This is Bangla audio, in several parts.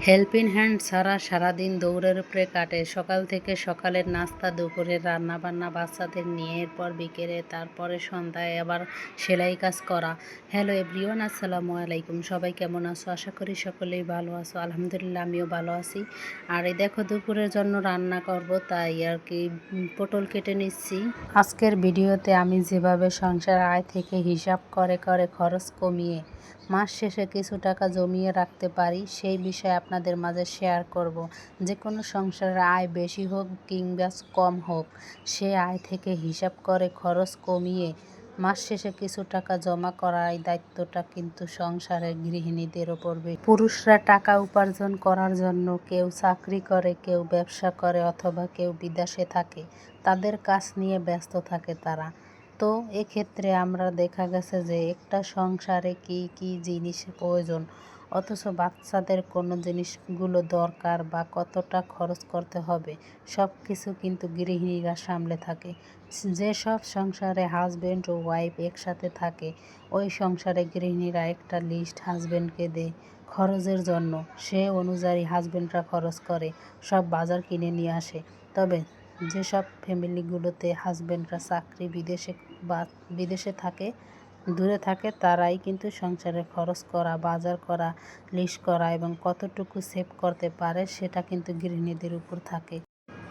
হেল্পিং হ্যান্ড ছাড়া সারাদিন দৌড়ের উপরে কাটে। সকাল থেকে সকালের নাস্তা, দুপুরের রান্নাবান্না, বাচ্চাদের নিয়ে এরপর বিকেলে, তারপরে সন্ধ্যায় আবার সেলাই কাজ করা। হ্যালো এভরিওয়ান, আসসালামু আলাইকুম। সবাই কেমন আছো? আশা করি সকলেই ভালো আছো। আলহামদুলিল্লাহ, আমিও ভালো আছি। আর এই দেখো, দুপুরের জন্য রান্না করব, তাই আর কি পটল কেটে নিচ্ছি। আজকের ভিডিওতে আমি যেভাবে সংসার আয় থেকে হিসাব করে করে খরচ কমিয়ে মাস শেষে কিছু টাকা জমিয়ে রাখতে পারি, সেই বিষয়ে আপনাদের মাঝে শেয়ার করব। যে কোনো সংসারের আয় বেশি হোক কিংবা কম হোক, সে আয় থেকে হিসাব করে খরচ কমিয়ে মাস শেষে কিছু টাকা জমা করার এই দায়িত্বটা কিন্তু সংসারের গৃহিণীদের ওপর। পুরুষরা টাকা উপার্জন করার জন্য কেউ চাকরি করে, কেউ ব্যবসা করে, অথবা কেউ বিদেশে থাকে। তাদের কাজ নিয়ে ব্যস্ত থাকে তারা। তো এক্ষেত্রে আমরা দেখা গেছে যে একটা সংসারে কি কি জিনিস প্রয়োজন, অথচ বাচ্চাদের কোনো জিনিসগুলো দরকার বা কতটা খরচ করতে হবে, সব কিছু কিন্তু গৃহিণীরা সামলে থাকে। যেসব সংসারে হাজব্যান্ড ও ওয়াইফ একসাথে থাকে, ওই সংসারে গৃহিণীরা একটা লিস্ট হাজব্যান্ডকে দেয় খরচের জন্য। সে অনুযায়ী হাজব্যান্ডরা খরচ করে, সব বাজার কিনে নিয়ে আসে। তবে যেসব ফ্যামিলিগুলোতে হাজব্যান্ডরা চাকরি বিদেশে থাকে, দূরে থাকে, তারাই কিন্তু সংসারে খরচ করা, বাজার করা, লিস্ট করা এবং কতটুকু সেভ করতে পারে সেটা কিন্তু গৃহিণীদের উপর থাকে।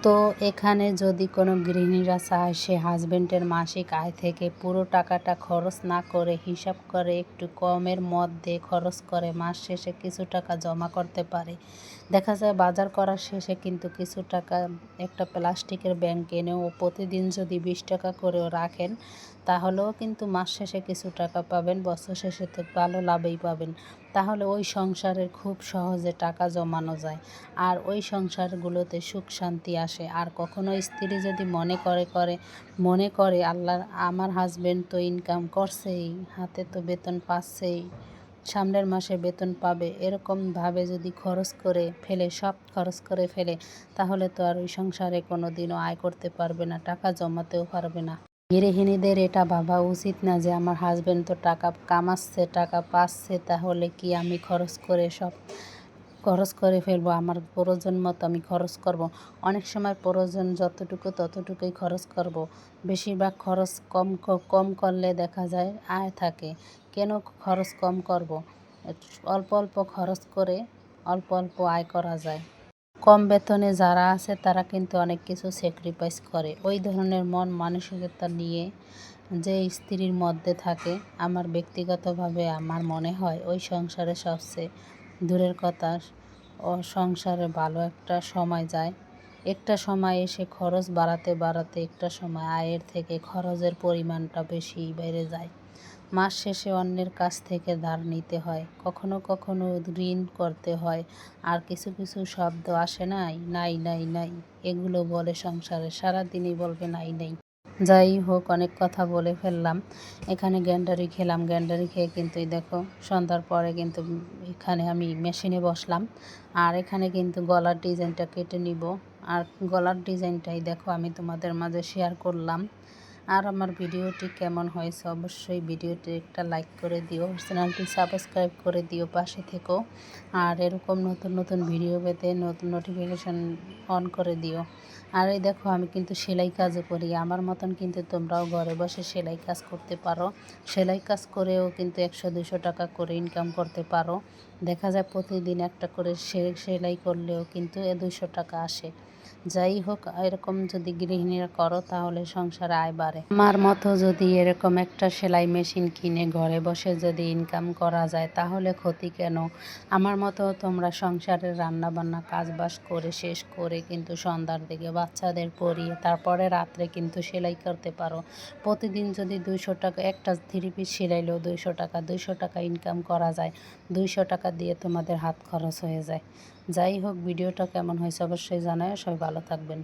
তো এখানে যদি কোনো গৃহিণীরা চায় সে হাজব্যান্ডের মাসিক আয় থেকে পুরো টাকাটা খরচ না করে হিসাব করে একটু কমের মধ্যে খরচ করে মাস শেষে কিছু টাকা জমা করতে পারে। দেখা যায় বাজার করার শেষে কিন্তু কিছু টাকা একটা প্লাস্টিকের ব্যাগ এনেও প্রতিদিন যদি 20 টাকা করেও রাখেন, তাহলেও কিন্তু মাস শেষে কিছু টাকা পাবেন, বছর শেষে তো ভালো লাভই পাবেন। তাহলে ওই সংসারের খুব সহজে টাকা জমানো যায়, আর ওই সংসারগুলোতে সুখ শান্তি আসে। আর কখনো স্ত্রী যদি মনে করে আল্লাহ, আমার হাজব্যান্ড তো ইনকাম করছেই, হাতে তো বেতন পাচ্ছেই, সামনের মাসে বেতন পাবে, এরকমভাবে যদি সব খরচ করে ফেলে, তাহলে তো আর ওই সংসারে কোনো দিনও আয় করতে পারবে না, টাকা জমাতেও পারবে না। গৃহিণীদের এটা ভাবা উচিত না যে আমার হাজব্যান্ড তো টাকা কামাচ্ছে, টাকা পাচ্ছে, তাহলে কি আমি খরচ করে ফেলবো, আমার প্রয়োজন মতো আমি খরচ করব। অনেক সময় প্রয়োজন যতটুকু ততটুকুই খরচ করব। বেশিরভাগ খরচ কম করলে দেখা যায় আয় থাকে। কেন খরচ কম করব? অল্প অল্প খরচ করে অল্প অল্প আয় করা যায়। কম বেতনে যারা আছে তারা কিন্তু অনেক কিছু স্যাক্রিফাইস করে। ওই ধরনের মন মানসিকতা নিয়ে যে স্ত্রীর মধ্যে থাকে, আমার ব্যক্তিগতভাবে আমার মনে হয় ওই সংসারে সবচেয়ে দূরের কথা, ও সংসারে ভালো একটা সময় যায়। একটা সময় এসে খরচ বাড়াতে বাড়াতে একটা সময় আয়ের থেকে খরচের পরিমাণটা বেশি বেড়ে যায়। মাস শেষে অন্যের কাছ থেকে ধার নিতে হয়, কখনো কখনো ঋণ করতে হয়। আর কিছু কিছু শব্দ আসে নাই, নাই নাই নাই, এগুলো বলে সংসারে, সারাদিনই বলবে নাই নাই। যাই হোক, অনেক কথা বলে ফেললাম। এখানে গ্যান্ডারি খেলাম, গ্যান্ডারি খেয়ে কিন্তু এই দেখো সন্ধ্যার পরে কিন্তু এখানে আমি মেশিনে বসলাম। আর এখানে কিন্তু গলার ডিজাইনটা কেটে নিব। আর গলার ডিজাইনটাই দেখো আমি তোমাদের মাঝে শেয়ার করলাম। আর আমার ভিডিওটি কেমন হয়েছে অবশ্যই ভিডিওটি একটা লাইক করে দিও, চ্যানেলটি সাবস্ক্রাইব করে দিও, পাশে থেকো। আর এরকম নতুন নতুন ভিডিও পেতে নতুন নোটিফিকেশান অন করে দিও। আর এই দেখো আমি কিন্তু সেলাই কাজও করি, আমার মতন কিন্তু তোমরাও ঘরে বসে সেলাই কাজ করতে পারো। সেলাই কাজ করেও কিন্তু 100-200 টাকা করে ইনকাম করতে পারো। দেখা যায় প্রতিদিন একটা করে সেলাই করলেও কিন্তু 200 টাকা আসে। যাই হোক, এরকম যদি গৃহিণীরা করো তাহলে সংসারে আয় বাড়ে। আমার মতো যদি এরকম একটা সেলাই মেশিন কিনে ঘরে বসে যদি ইনকাম করা যায়, তাহলে ক্ষতি কেন? আমার মতো তোমরা সংসারের রান্নাবান্না কাজবাজ করে শেষ করে কিন্তু সন্ধ্যার দিকে বাচ্চাদের পরিয়ে তারপরে রাত্রে কিন্তু সেলাই করতে পারো। প্রতিদিন যদি 200 টাকা একটা 3 পিস সেলাইলেও 200 টাকা ইনকাম করা যায়। 200 টাকা দিয়ে তোমাদের হাত খরচ হয়ে যায়। যাই হোক, ভিডিওটা কেমন হয়েছে অবশ্যই জানায়। সবাই ভালো থাকবেন।